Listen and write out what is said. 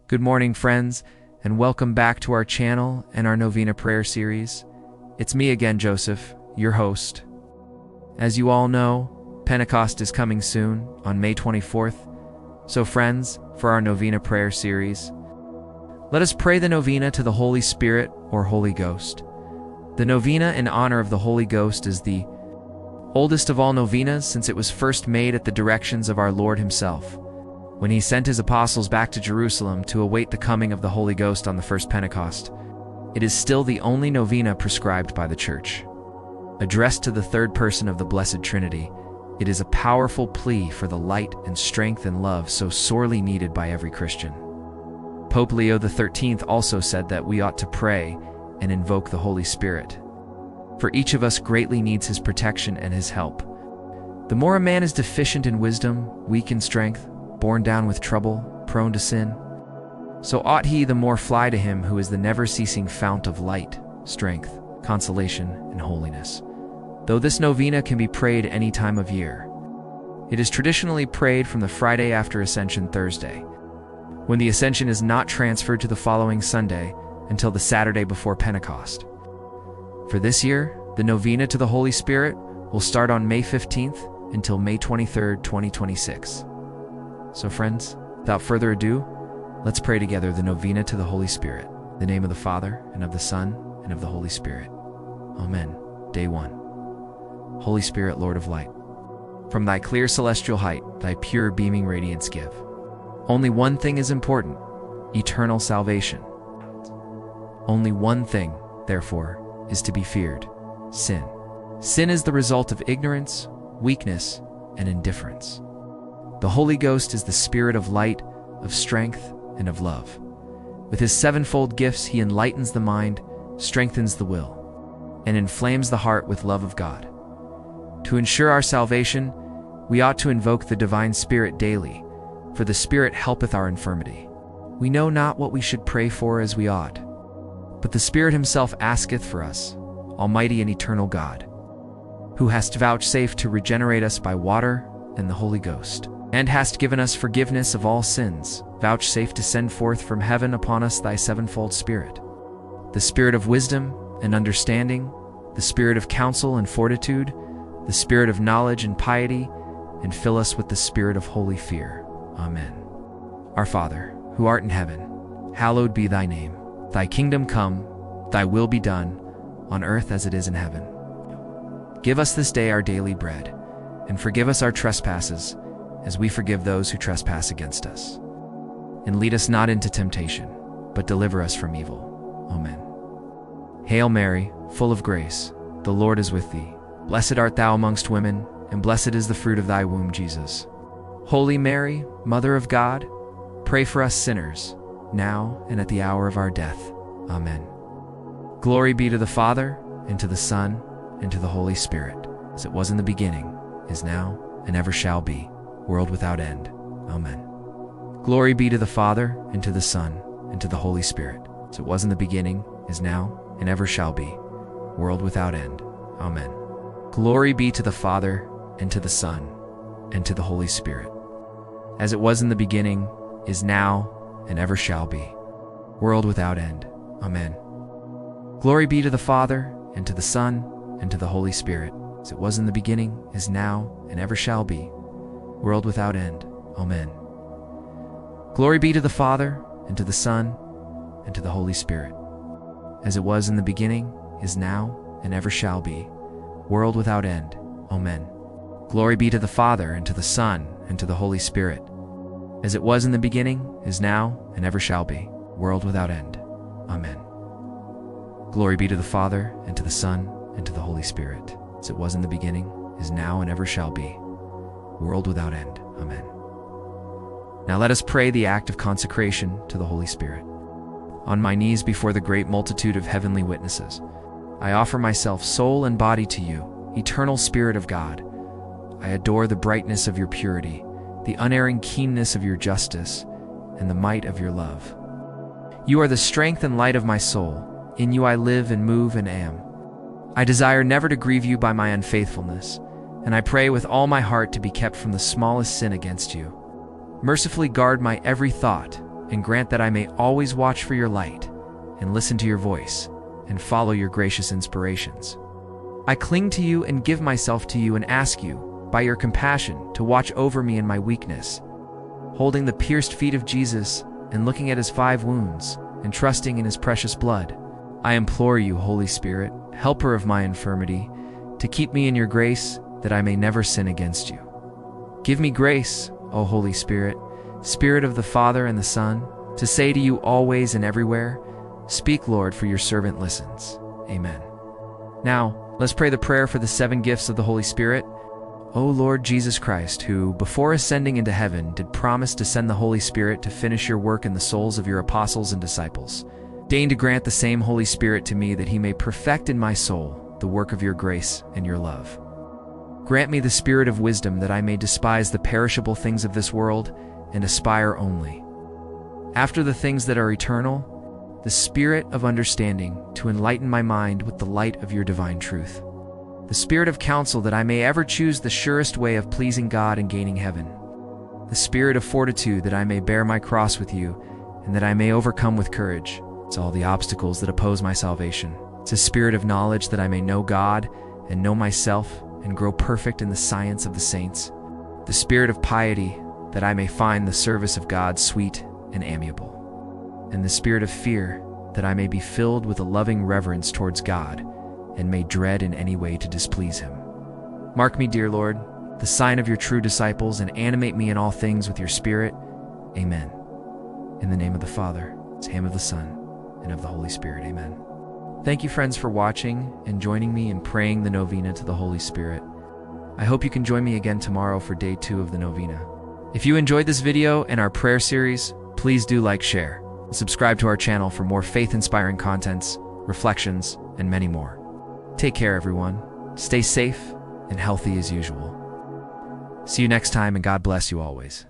Good morning, friends, and welcome back to our channel and our Novena prayer series. It's me again, Joseph, your host. As you all know, Pentecost is coming soon, on May 24th. So friends, for our Novena prayer series, let us pray the Novena to the Holy Spirit or Holy Ghost. The Novena in honor of the Holy Ghost is the oldest of all novenas, since it was first made at the directions of our Lord himself, when he sent his apostles back to Jerusalem to await the coming of the Holy Ghost on the first Pentecost. It is still the only novena prescribed by the Church. Addressed to the third person of the Blessed Trinity, it is a powerful plea for the light and strength and love so sorely needed by every Christian. Pope Leo XIII also said that we ought to pray and invoke the Holy Spirit, for each of us greatly needs his protection and his help. The more a man is deficient in wisdom, weak in strength, borne down with trouble, prone to sin, so ought he the more fly to him who is the never-ceasing fount of light, strength, consolation, and holiness. Though this novena can be prayed any time of year, it is traditionally prayed from the Friday after Ascension Thursday, when the Ascension is not transferred to the following Sunday until the Saturday before Pentecost. For this year, the novena to the Holy Spirit will start on May 15th until May 23rd, 2026. So friends, without further ado, let's pray together the Novena to the Holy Spirit. In the name of the Father, and of the Son, and of the Holy Spirit. Amen. Day 1. Holy Spirit, Lord of light, from thy clear celestial height, thy pure beaming radiance give. Only one thing is important, eternal salvation. Only one thing, therefore, is to be feared, sin. Sin is the result of ignorance, weakness, and indifference. The Holy Ghost is the Spirit of light, of strength, and of love. With his sevenfold gifts, he enlightens the mind, strengthens the will, and inflames the heart with love of God. To ensure our salvation, we ought to invoke the Divine Spirit daily, for the Spirit helpeth our infirmity. We know not what we should pray for as we ought, but the Spirit himself asketh for us, Almighty and eternal God, who hast vouchsafed to regenerate us by water and the Holy Ghost, and hast given us forgiveness of all sins, vouchsafe to send forth from heaven upon us thy sevenfold Spirit, the Spirit of wisdom and understanding, the Spirit of counsel and fortitude, the Spirit of knowledge and piety, and fill us with the Spirit of holy fear. Amen. Our Father, who art in heaven, hallowed be thy name. Thy kingdom come, thy will be done, on earth as it is in heaven. Give us this day our daily bread, and forgive us our trespasses, as we forgive those who trespass against us. And lead us not into temptation, but deliver us from evil. Amen. Hail Mary, full of grace, the Lord is with thee. Blessed art thou amongst women, and blessed is the fruit of thy womb, Jesus. Holy Mary, Mother of God, pray for us sinners, now and at the hour of our death. Amen. Glory be to the Father, and to the Son, and to the Holy Spirit, as it was in the beginning, is now, and ever shall be, world without end. Amen. Glory be to the Father, and to the Son, and to the Holy Spirit, as it was in the beginning, is now, and ever shall be, world without end. Amen. Glory be to the Father, and to the Son, and to the Holy Spirit, as it was in the beginning, is now, and ever shall be, world without end. Amen. Glory be to the Father, and to the Son, and to the Holy Spirit, as it was in the beginning, is now, and ever shall be, world without end. Amen. Glory be to the Father, and to the Son, and to the Holy Spirit, as it was in the beginning, is now, and ever shall be, world without end. Amen. Glory be to the Father, and to the Son, and to the Holy Spirit, as it was in the beginning, is now, and ever shall be, world without end. Amen. Glory be to the Father, and to the Son, and to the Holy Spirit, as it was in the beginning, is now, and ever shall be, world without end. Amen. Now let us pray the act of consecration to the Holy Spirit. On my knees before the great multitude of heavenly witnesses, I offer myself soul and body to you, eternal Spirit of God. I adore the brightness of your purity, the unerring keenness of your justice, and the might of your love. You are the strength and light of my soul. In you I live and move and am. I desire never to grieve you by my unfaithfulness, and I pray with all my heart to be kept from the smallest sin against you. Mercifully guard my every thought, and grant that I may always watch for your light and listen to your voice and follow your gracious inspirations. I cling to you and give myself to you and ask you, by your compassion, to watch over me in my weakness, holding the pierced feet of Jesus and looking at his 5 wounds and trusting in his precious blood. I implore you, Holy Spirit, helper of my infirmity, to keep me in your grace that I may never sin against you. Give me grace, O Holy Spirit, Spirit of the Father and the Son, to say to you always and everywhere, "Speak, Lord, for your servant listens." Amen. Now, let's pray the prayer for the 7 gifts of the Holy Spirit. O Lord Jesus Christ, who, before ascending into heaven, did promise to send the Holy Spirit to finish your work in the souls of your apostles and disciples, deign to grant the same Holy Spirit to me that he may perfect in my soul the work of your grace and your love. Grant me the spirit of wisdom that I may despise the perishable things of this world and aspire only after the things that are eternal, the spirit of understanding to enlighten my mind with the light of your divine truth, the spirit of counsel that I may ever choose the surest way of pleasing God and gaining heaven, the spirit of fortitude that I may bear my cross with you and that I may overcome with courage all the obstacles that oppose my salvation. It's a spirit of knowledge that I may know God and know myself and grow perfect in the science of the saints, the spirit of piety that I may find the service of God sweet and amiable, and the spirit of fear that I may be filled with a loving reverence towards God and may dread in any way to displease him. Mark me, dear Lord, the sign of your true disciples, and animate me in all things with your Spirit. Amen. In the name of the Father, in the name of the Son, and of the Holy Spirit. Amen. Thank you, friends, for watching and joining me in praying the Novena to the Holy Spirit. I hope you can join me again tomorrow for day 2 of the Novena. If you enjoyed this video and our prayer series, please do like, share, and subscribe to our channel for more faith-inspiring contents, reflections, and many more. Take care, everyone. Stay safe and healthy as usual. See you next time, and God bless you always.